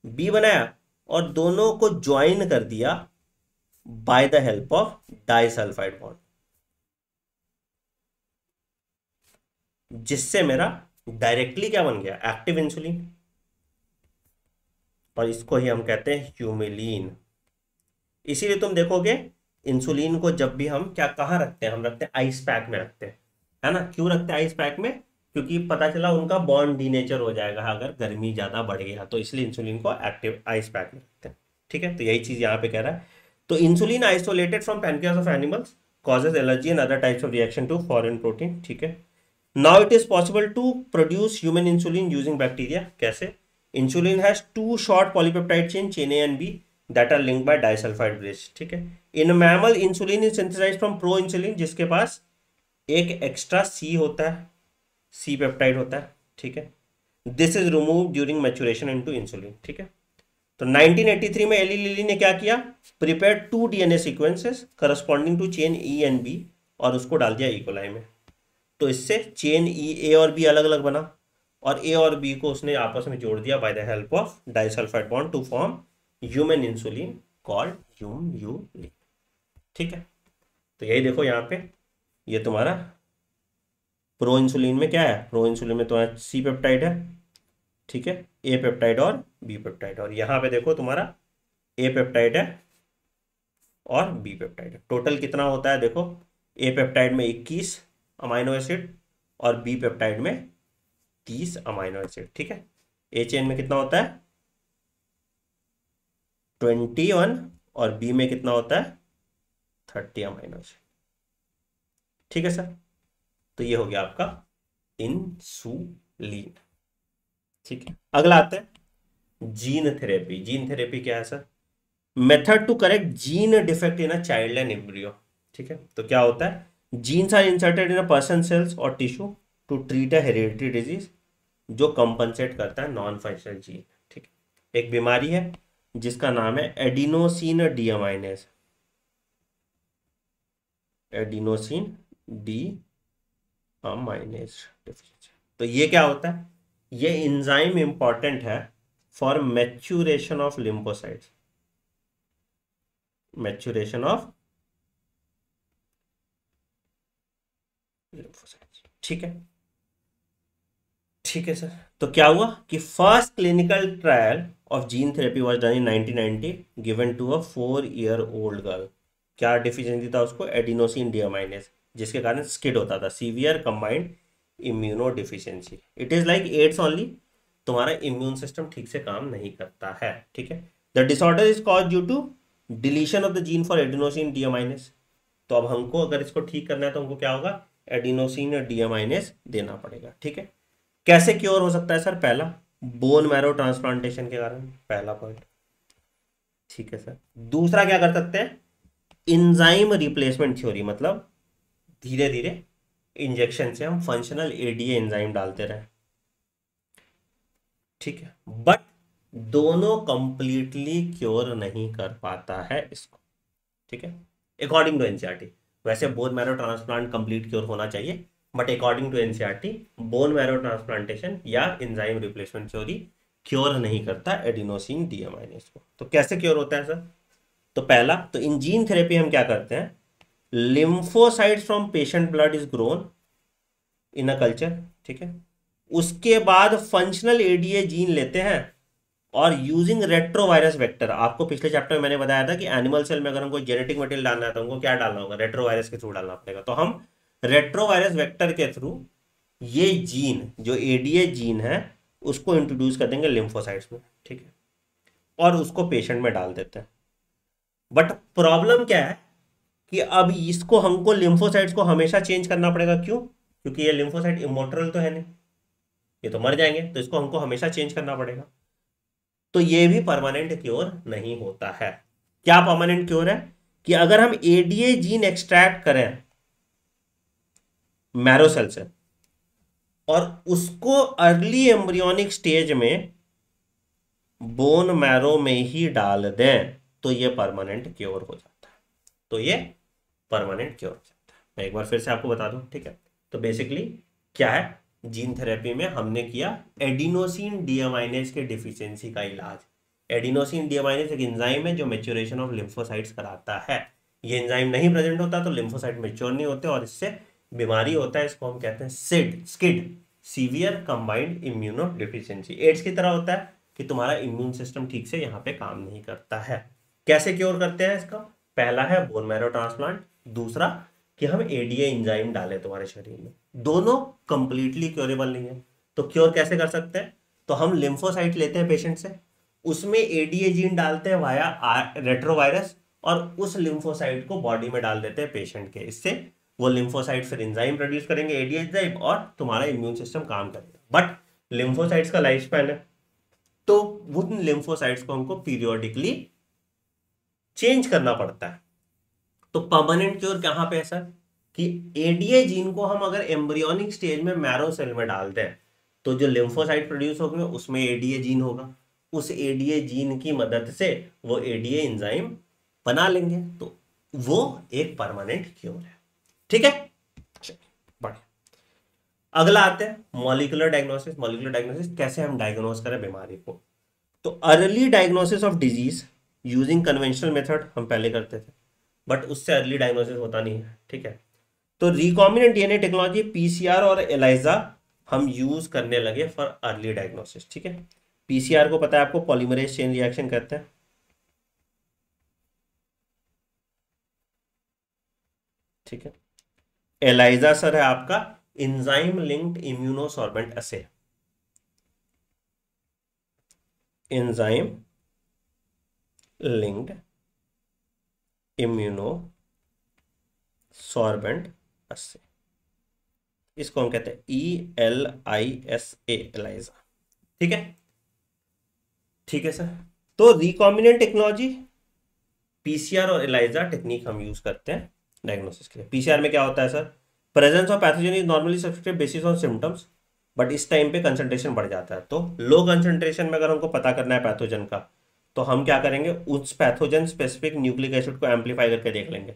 बी बनाया और दोनों को ज्वाइन कर दिया by the help of disulphide bond, जिससे मेरा डायरेक्टली क्या बन गया, एक्टिव इंसुलिन। और इसको ही हम कहते हैं ह्यूमिलीन। इसीलिए तुम देखोगे इंसुलिन को जब भी हम क्या कहाँ रखते हैं, हम रखते हैं आइस पैक में रखते हैं, है ना। क्यों रखते हैं आइस पैक में, क्योंकि पता चला उनका बॉन्ड डीनेचर हो जाएगा अगर गर्मी ज्यादा बढ़ गया, तो इसलिए इंसुलिन को एक्टिव आइस पैक में रखते हैं, ठीक है। तो यही चीज यहाँ पे कह रहा है। तो insulin isolated from pancreas of animals causes allergy and other types of reaction to foreign protein, ठीक है। Now it is possible to produce human insulin using bacteria. कैसे, insulin has 2 short polypeptide chain, chain A and B, that are linked by disulphide bridge, ठीक है। In mammal insulin is synthesised from pro insulin, जिसके पास एक extra सी होता है, C peptide होता है, ठीक है। This is remove during maturation into insulin, ठीक है। तो 1983 में एली लिली ने क्या किया, prepare 2 DNA sequences corresponding to chain E and B और उसको डाल दिया इकोलाई में। तो इससे चेन ई ए और बी अलग अलग बना और ए और बी को उसने आपस में जोड़ दिया by the help of disulphide bond to form human insulin called Humulin. ठीक है, तो यही देखो यहाँ पे ये तुम्हारा प्रो इंसुलिन में क्या है, प्रो इंसुलिन में तुम्हारा सी पेप्टाइड है, ठीक है, ए पेप्टाइड और बी पेप्टाइड, और यहाँ पे देखो तुम्हारा ए पेप्टाइड है और बी पेप्टाइड है। टोटल कितना होता है देखो, ए पेप्टाइड में 21 अमाइनो एसिड और बी पेप्टाइड में 30 अमाइनो एसिड। ठीक है, ए चेन में कितना होता है 21 और बी में कितना होता है 30 अमाइनो एसिड। ठीक है सर, तो ये हो गया आपका इंसुलिन। ठीक है, अगला आता है जीन थेरेपी। जीन थेरेपी क्या है sir, method to correct gene defect in a child and embryo. ठीक है, तो क्या होता है, genes are inserted in a person cells और tissue to treat a hereditary disease जो कंपनसेट करता है नॉन फंक्शनल जीन। ठीक है, एक बीमारी है जिसका नाम है adenosine deaminase, adenosine deaminase deficiency. तो ये क्या होता है, ये एंजाइम इंपॉर्टेंट है for maturation of lymphocytes, maturation of lymphocytes. ठीक है, ठीक है सर, तो क्या हुआ कि first clinical trial of gene therapy was done in 1990 given to a 4-year-old girl. क्या डिफिशियंसी था उसको, एडिनोसिन डीअमाइनेज, जिसके कारण स्किड होता था, severe combined immunodeficiency. It is like AIDS only, तुम्हारा इम्यून सिस्टम ठीक से काम नहीं करता है। ठीक है, the disorder is cause due to deletion of the gene for adenosine deaminase. तो अब हमको अगर इसको ठीक करना है तो हमको क्या होगा, एडिनोसिन डीअमाइनेज देना पड़ेगा। ठीक है, कैसे क्योर हो सकता है सर, पहला बोन मैरो ट्रांसप्लांटेशन के कारण, पहला पॉइंट। ठीक है सर, दूसरा क्या कर सकते हैं, इंजाइम रिप्लेसमेंट थ्योरी, मतलब धीरे धीरे इंजेक्शन से हम फंक्शनल एडीए एंजाइम डालते रहे। ठीक है, बट दोनों कंप्लीटली क्योर नहीं कर पाता है इसको। ठीक है, अकॉर्डिंग टू एनसीईआरटी। वैसे bone marrow transplant complete cure होना चाहिए, but according to NCERT bone marrow transplantation या एंजाइम रिप्लेसमेंट थ्योरी क्योर नहीं करता एडिनोसिन डीअमाइनेज को। तो कैसे क्योर होता है सर, तो पहला, तो इन जीन थेरेपी हम क्या करते हैं, lymphocytes from patient blood is grown in a culture. ठीक है, उसके बाद फंक्शनल एडीए जीन लेते हैं और यूजिंग रेट्रोवायरस वेक्टर, आपको पिछले चैप्टर में मैंने बताया था कि एनिमल सेल में अगर हमको जेनेटिक मटेरियल डालना है तो हमको क्या डालना होगा, रेट्रोवायरस के थ्रू डालना पड़ेगा। तो हम रेट्रोवायरस वेक्टर के थ्रू ये जीन जो एडीए जीन है उसको इंट्रोड्यूस कर देंगे लिम्फोसाइट्स में। ठीक है, और उसको पेशेंट में डाल देते हैं। बट प्रॉब्लम क्या है कि अब इसको हमको लिम्फोसाइट्स को हमेशा चेंज करना पड़ेगा। क्यों, क्योंकि ये लिम्फोसाइट इमोर्टल तो है नहीं, ये तो मर जाएंगे, तो इसको हमको हमेशा चेंज करना पड़ेगा। तो ये भी परमानेंट क्योर नहीं होता है। क्या परमानेंट क्योर है कि अगर हम एडीए जीन एक्सट्रैक्ट करें मैरो सेल से और उसको अर्ली एम्ब्रियोनिक स्टेज में बोन मैरो में ही डाल दें तो ये परमानेंट क्योर हो जाता है। तो ये परमानेंट क्योर हो जाता है। मैं एक बार फिर से आपको बता दूं। ठीक है, तो बेसिकली क्या है, जीन थेरेपी में हमने किया एडिनोसिन डीअमाइनेज के डिफिशियंसी का इलाज। एडिनोसिन डीअमाइनेज एक एंजाइम है जो मैच्योरेशन ऑफ लिम्फोसाइट्स कराता है। ये एंजाइम नहीं प्रेजेंट होता तो लिम्फोसाइट मैच्योर नहीं होते और इससे बीमारी होता है, इसको हम कहते हैं SCID, severe combined immunodeficiency. AIDS की तरह होता है कि तुम्हारा इम्यून सिस्टम ठीक से यहाँ पे काम नहीं करता है। कैसे क्योर करते हैं इसका, पहला है बोन मैरो ट्रांसप्लांट, दूसरा कि हम एडीए एंजाइम डालें तुम्हारे शरीर में। दोनों कंप्लीटली क्योरेबल नहीं है। तो क्योर कैसे कर सकते हैं, तो हम लिम्फोसाइट लेते हैं पेशेंट से, उसमें एडीए जीन डालते हैं वाया रेट्रोवायरस और उस लिम्फोसाइट को बॉडी में डाल देते हैं पेशेंट के। इससे वो लिम्फोसाइट फिर एंजाइम प्रोड्यूस करेंगे एडीए एंजाइम और तुम्हारा इम्यून सिस्टम काम करेगा। बट लिम्फोसाइट्स का लाइफ स्पैन है, तो उन लिम्फोसाइट्स को हमको पीरियोडिकली चेंज करना पड़ता है। तो परमानेंट क्योर कहां पे है सर, कि एडीए जीन को हम अगर एम्ब्रियोनिक स्टेज में मैरो सेल में डाल दें तो जो लिम्फोसाइट प्रोड्यूस होंगे उसमें एडीए जीन होगा उस एडीए जीन की मदद से वो एडीए एंजाइम बना लेंगे, तो वो एक परमानेंट क्योर है। ठीक है, बढ़िया। अगला आते हैं मॉलिक्यूलर डायग्नोसिस। मॉलिक्यूलर डायग्नोसिस कैसे हम डायग्नोस करें बीमारी को। तो early diagnosis of disease using conventional method हम पहले करते थे, बट उससे अर्ली डायग्नोसिस होता नहीं है। ठीक है, तो रिकॉम्बिनेंट डीएनए टेक्नोलॉजी पीसीआर और एलाइजा हम यूज करने लगे फॉर अर्ली डायग्नोसिस। ठीक है, पीसीआर को पता है आपको, पॉलीमरेज चेन रिएक्शन कहते हैं। ठीक है, एलाइजा सर है आपका एंजाइम लिंक्ड इम्यूनोसॉर्बेंट असे। एंजाइम लिंक्ड इम्यूनोसॉर्बेंट असे, इसको हम कहते हैं ELISA, एलाइजा। ठीक है, ठीक है सर। तो रिकॉम्बिनेंट टेक्नोलॉजी पीसीआर और एलाइजा टेक्निक हम यूज करते हैं डायग्नोसिस के लिए। पीसीआर में क्या होता है sir, presence of pathogen is normally suspected basis on symptoms, but इस टाइम पे कंसंट्रेशन बढ़ जाता है। तो लो कंसंट्रेशन में अगर हमको पता करना है पैथोजन का, तो हम क्या करेंगे, उस पैथोजन स्पेसिफिक न्यूक्लिक एसिड को एम्पलीफाई करके देख लेंगे।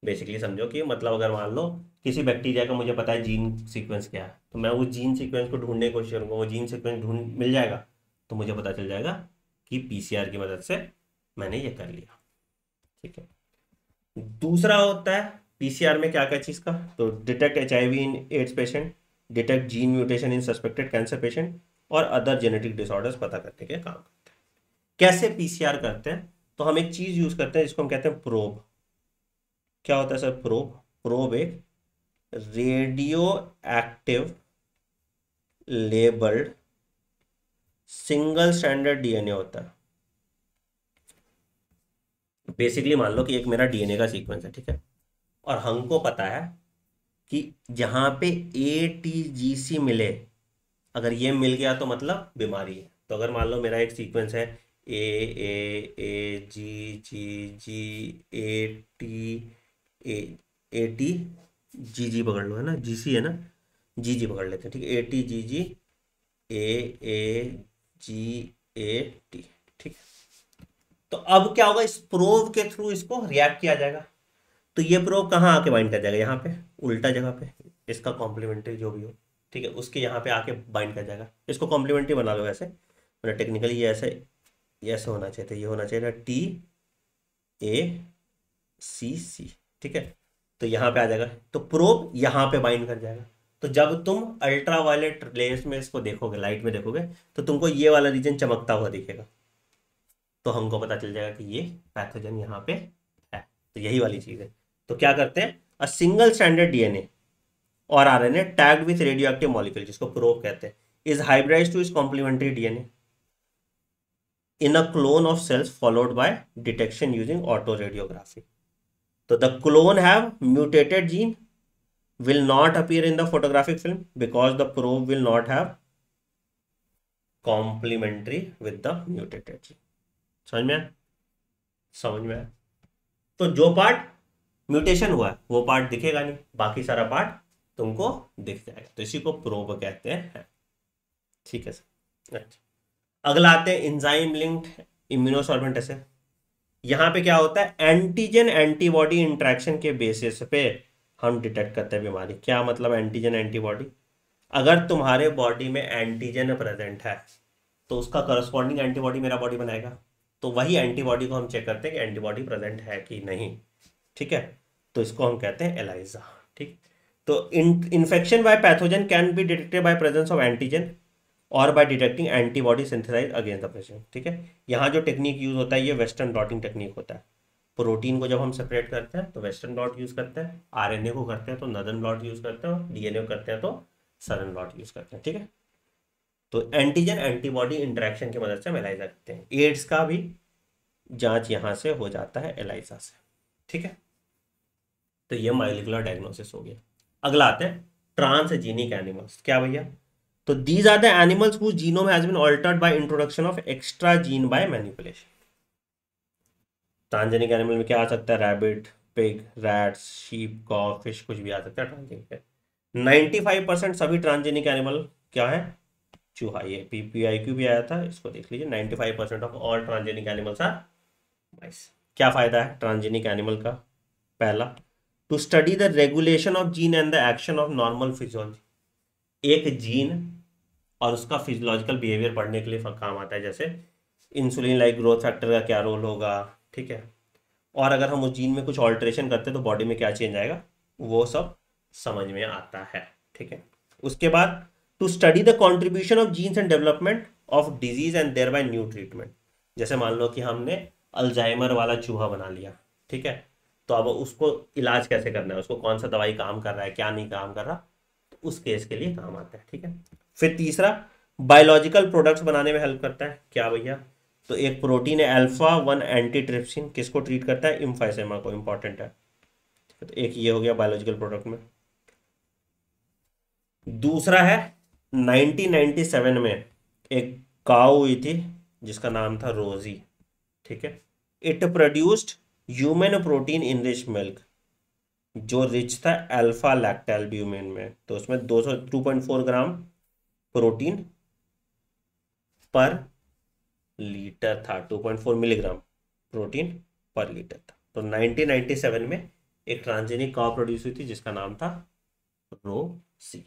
बेसिकली समझो कि मतलब अगर मान लो किसी बैक्टीरिया का मुझे पता है जीन सीक्वेंस क्या है, तो मैं उस जीन सीक्वेंस को ढूंढने की कोशिश करूंगा, वो जीन सीक्वेंस ढूंढ मिल जाएगा, तो मुझे पता चल जाएगा कि पीसीआर की मदद से मैंने ये कर लिया। ठीक है, दूसरा होता है पीसीआर में क्या क्या चीज का, तो detect HIV in ads patient, detect gene mutation in suspected cancer patient और अदर जेनेटिक डिसऑर्डर्स पता करने के काम करते हैं। कैसे पीसीआर करते हैं, तो हम एक चीज यूज करते हैं जिसको हम कहते हैं प्रोब। क्या होता है सर प्रोब, प्रोब एक radio active labelled single standard DNA होता है। बेसिकली मान लो कि एक मेरा डीएनए का सीक्वेंस है, ठीक है, और हमको पता है कि जहां पे ATGC मिले, अगर ये मिल गया तो मतलब बीमारी है। तो अगर मान लो मेरा एक सीक्वेंस है AAGGGATATGG पकड़ लो, है ना, GC है ना, GG पकड़ लेते हैं। ठीक है, ATGGAAGAT। ठीक है, तो अब क्या होगा, इस प्रोब के थ्रू इसको रिएक्ट किया जाएगा। तो ये प्रोब कहाँ आके बाइंड कर जाएगा, यहाँ पे उल्टा जगह पे, इसका कॉम्प्लीमेंट्री जो भी हो, ठीक है, उसके यहाँ पे आके बाइंड कर जाएगा। इसको कॉम्प्लीमेंट्री बना लो वैसे, मतलब टेक्निकली ये ऐसे होना चाहिए था, ये होना चाहिए था TACC। ठीक है, तो यहाँ पे आ जाएगा, तो प्रोब यहाँ पे बाइंड कर जाएगा। तो जब तुम अल्ट्रा वायलेट रेस में इसको देखोगे, लाइट में देखोगे, तो तुमको ये वाला रीजन चमकता हुआ दिखेगा, तो हमको पता चल जाएगा कि ये पैथोजन यहाँ पे है। तो यही वाली चीज है। तो क्या करते हैं, अ सिंगल स्टैंडर्ड डीएनए और RNA tagged with radioactive molecule, जिसको प्रोब कहते हैं, is hybridized to is complementary DNA in a clone of cells followed by detection using autoradiography. So the clone have mutated gene will not appear in the photographic film because the probe will not have complementary with the mutated gene. समझ में आया, समझ में आया। तो जो part mutation हुआ है वो पार्ट दिखेगा नहीं, बाकी सारा पार्ट तुमको दिख जाएगा, तो इसी को प्रोब कहते हैं। ठीक है सर, अच्छा। अगला आते हैं एंजाइम लिंक्ड इम्यूनोसॉर्बेंट ऐसे। यहाँ पे क्या होता है, एंटीजन एंटीबॉडी इंटरेक्शन के बेसिस पे हम डिटेक्ट करते हैं बीमारी। क्या मतलब एंटीजन एंटीबॉडी, अगर तुम्हारे बॉडी में एंटीजन प्रेजेंट है तो उसका करस्पॉन्डिंग एंटीबॉडी मेरा बॉडी बनाएगा, तो वही एंटीबॉडी को हम चेक करते हैं कि एंटीबॉडी प्रेजेंट है कि नहीं। ठीक है, तो इसको हम कहते हैं एलाइजा। ठीक, तो infection by pathogen can be detected by presence of antigen और by detecting antibody synthesise against the patient. ठीक है, यहाँ जो टेक्निक यूज होता है ये वेस्टर्न ब्लॉटिंग टेक्निक होता है। प्रोटीन को जब हम सेपरेट करते हैं तो वेस्टर्न ब्लॉट यूज करते हैं, आरएनए को करते हैं तो नदर्न ब्लॉट यूज करते हैं, और डीएनए को करते हैं तो सदर्न ब्लॉट यूज करते हैं। ठीक है, तो एंटीजन एंटीबॉडी इंटरेक्शन की मदद से हम एलाइजा करते हैं। एड्स का भी जांच यहाँ से हो जाता है एलाइजा से। ठीक है, तो ये मॉलिक्यूलर डायग्नोसिस हो गया। अगला आते हैं ट्रांसजेनिक एनिमल्स। क्या भैया, तो these are the animals whose genome has been altered by introduction of extra gene by manipulation. Transgenic animal में क्या आ सकता है, रैबिट, पिग, रैट्स, शीप, कॉ, फिश, कुछ भी आ सकता है ट्रांसजेनिक। 95% सभी ट्रांसजेनिक एनिमल क्या है, चूहा। ये PPIQ भी आया था, इसको देख लीजिए। 95% of all transgenic animals are mice. क्या फायदा है ट्रांसजेनिक एनिमल का? पहला, to study the regulation of gene and the action of normal physiology. एक जीन और उसका फिजियोलॉजिकल बिहेवियर पढ़ने के लिए काम आता है, जैसे इंसुलिन लाइक ग्रोथ फैक्टर का क्या रोल होगा, ठीक है, और अगर हम उस जीन में कुछ ऑल्ट्रेशन करते हैं तो बॉडी में क्या चेंज आएगा, वो सब समझ में आता है, ठीक है। उसके बाद to study the contribution of genes and development of disease and thereby new treatment. जैसे मान लो कि हमने अल्जाइमर वाला चूहा बना लिया, ठीक है, तो अब उसको इलाज कैसे करना है, उसको कौन सा दवाई काम कर रहा है, क्या नहीं काम कर रहा, तो उस केस के लिए काम आता है, ठीक है। फिर तीसरा, बायोलॉजिकल प्रोडक्ट्स बनाने में हेल्प करता है। क्या भैया? तो एक प्रोटीन है अल्फा 1 एंटीट्रिप्सिन, किसको ट्रीट करता है, इम्फाइसेमा को, इंपॉर्टेंट है। तो एक ये हो गया बायोलॉजिकल प्रोडक्ट में। दूसरा है 1997 में एक काऊ हुई थी जिसका नाम था रोजी, ठीक है। It produced human protein in rich milk, जो रिच था अल्फा लैक्टोल्ब्यूमिन में। तो उसमें 2.4 ग्राम प्रोटीन पर लीटर था, 2.4 मिलीग्राम प्रोटीन पर लीटर था। तो 1997 में एक ट्रांसजेनिक काऊ प्रोड्यूस हुई थी जिसका नाम था रोसी,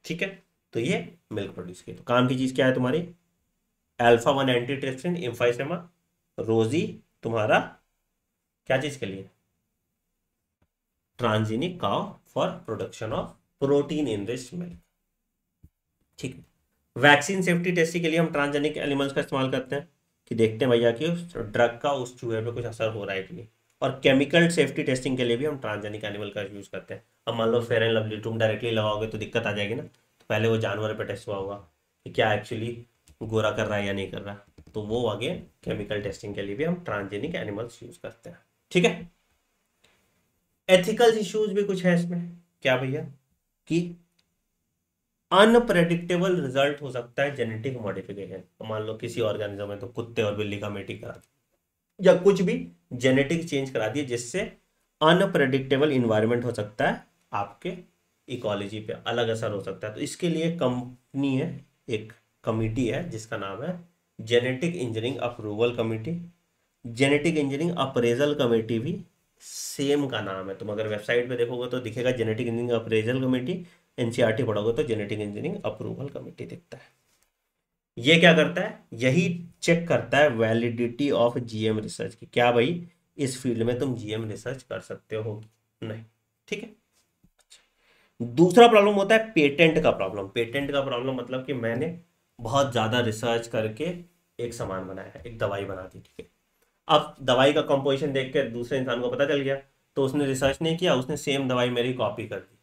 ठीक है। तो ये मिल्क प्रोड्यूस की। तो काम की चीज क्या है तुम्हारी, अल्फा 1 एंटीट्रिप्सिन, एम्फाइसेमा, रोजी तुम्हारा क्या चीज के लिए, transgenic cow for production of protein in rich milk, ठीक है। वैक्सीन सेफ्टी टेस्टिंग के लिए हम ट्रांसजेनिक एनिमल्स का इस्तेमाल करते हैं कि देखते हैं भैया कि उस ड्रग का उस चूहे पे कुछ असर हो रहा है कि नहीं। और केमिकल सेफ्टी टेस्टिंग के लिए भी हम ट्रांसजेनिक एनिमल का यूज करते हैं। अब मान लो फेयर एंड लवली तुम डायरेक्टली लगाओगे तो दिक्कत आ जाएगी ना, तो पहले वो जानवर पे टेस्ट हुआ होगा कि क्या एक्चुअली गोरा कर रहा है या नहीं कर रहा, तो वो आगे केमिकल टेस्टिंग के लिए भी हम ट्रांसजेनिक एनिमल्स यूज करते हैं, ठीक है। एथिकल इश्यूज भी कुछ है इसमें। क्या भैया? कि अनप्रेडिक्टेबल रिजल्ट हो सकता है जेनेटिक मॉडिफिकेशन। मान लो किसी ऑर्गेनिज्म में तो कुत्ते और बिल्ली का मेटिंग करा दिया या कुछ भी जेनेटिक चेंज करा दिए, जिससे अनप्रेडिक्टेबल इन्वायरमेंट हो सकता है, आपके इकोलॉजी पे अलग असर हो सकता है। तो इसके लिए कंपनी है, एक कमिटी है जिसका नाम है genetic engineering approval committee. Genetic engineering appraisal committee भी सेम का नाम है। तुम अगर वेबसाइट पे देखोगे तो दिखेगा genetic engineering appraisal committee, NCERT पढ़ोगे तो जेनेटिक इंजीनियरिंग अप्रूवल कमेटी दिखता है। ये क्या करता है, यही चेक करता है वैलिडिटी ऑफ जीएम रिसर्च की। क्या भाई इस फील्ड में तुम जीएम रिसर्च कर सकते हो कि नहीं, ठीक है। दूसरा प्रॉब्लम होता है पेटेंट का प्रॉब्लम। पेटेंट का प्रॉब्लम मतलब कि मैंने बहुत ज्यादा रिसर्च करके एक सामान बनाया है, एक दवाई बना दी, ठीक है। अब दवाई का कंपोजिशन देख के दूसरे इंसान को पता चल गया, तो उसने रिसर्च नहीं किया, उसने सेम दवाई मेरी कॉपी कर दी।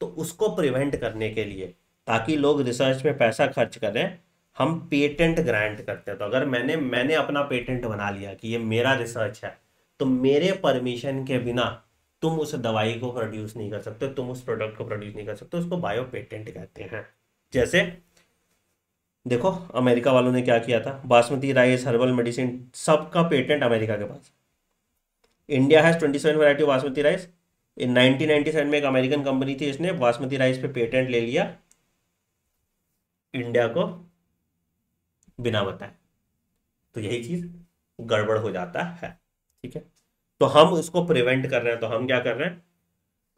तो उसको प्रिवेंट करने के लिए, ताकि लोग रिसर्च में पैसा खर्च करें, हम पेटेंट ग्रांट करते हैं। तो अगर मैंने मैंने अपना पेटेंट बना लिया कि ये मेरा रिसर्च है, तो मेरे परमिशन के बिना तुम उस दवाई को प्रोड्यूस नहीं कर सकते, तुम उस प्रोडक्ट को प्रोड्यूस नहीं कर सकते। उसको बायो पेटेंट कहते हैं। जैसे देखो अमेरिका वालों ने क्या किया था, बासमती राइस, हर्बल मेडिसिन, सबका पेटेंट अमेरिका के पास। India has 27 variety of basmati rice. In 1997 में एक अमेरिकन कंपनी थी, इसने बासमती राइस पे पेटेंट ले लिया इंडिया को बिना बताए। तो यही चीज गड़बड़ हो जाता है, ठीक है। तो हम इसको प्रिवेंट कर रहे हैं, तो हम क्या कर रहे हैं,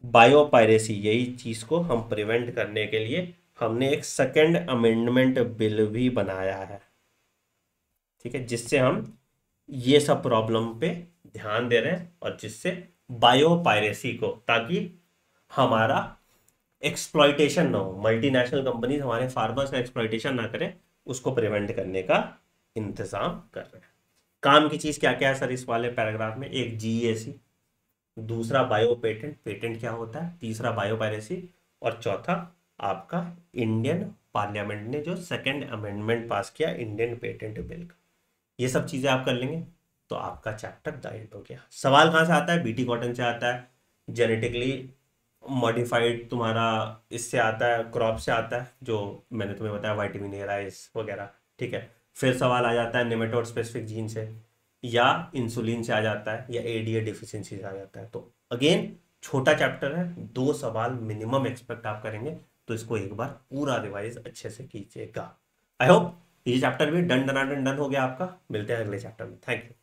बायोपायरेसी, यही चीज को हम प्रिवेंट करने के लिए हमने एक सेकेंड अमेंडमेंट बिल भी बनाया है, ठीक है, जिससे हम ये सब प्रॉब्लम पे ध्यान दे रहे हैं और जिससे बायोपायरेसी को, ताकि हमारा एक्सप्लॉइटेशन ना हो, मल्टीनेशनल कंपनीज हमारे फार्मर्स का एक्सप्लॉइटेशन ना करें, उसको प्रिवेंट करने का इंतजाम कर रहे हैं। काम की चीज क्या क्या है सर इस वाले पैराग्राफ में, एक जीएसी, दूसरा बायो पेटेंट, पेटेंट क्या होता है, तीसरा बायोपायरेसी, और चौथा आपका इंडियन पार्लियामेंट ने जो सेकेंड अमेंडमेंट पास किया इंडियन पेटेंट बिल का। ये सब चीजें आप कर लेंगे तो आपका चैप्टर गाइड हो गया। सवाल कहाँ से आता है, बीटी कॉटन से आता है, जेनेटिकली मॉडिफाइड तुम्हारा इससे आता है, क्रॉप से आता है, जो मैंने तुम्हें बताया वाइटामिन ए राइस वगैरह, ठीक है। फिर सवाल आ जाता है नेमेटोड स्पेसिफिक जीन से, या इंसुलिन से आ जाता है, या एडीए डिफिशियंसी से आ जाता है। तो अगेन छोटा चैप्टर है, 2 सवाल मिनिमम एक्सपेक्ट आप करेंगे, तो इसको एक बार पूरा रिवाइज अच्छे से कीजिएगा। आई होप ये चैप्टर भी डन डन डन डन हो गया आपका। मिलते हैं अगले चैप्टर में। Thank you.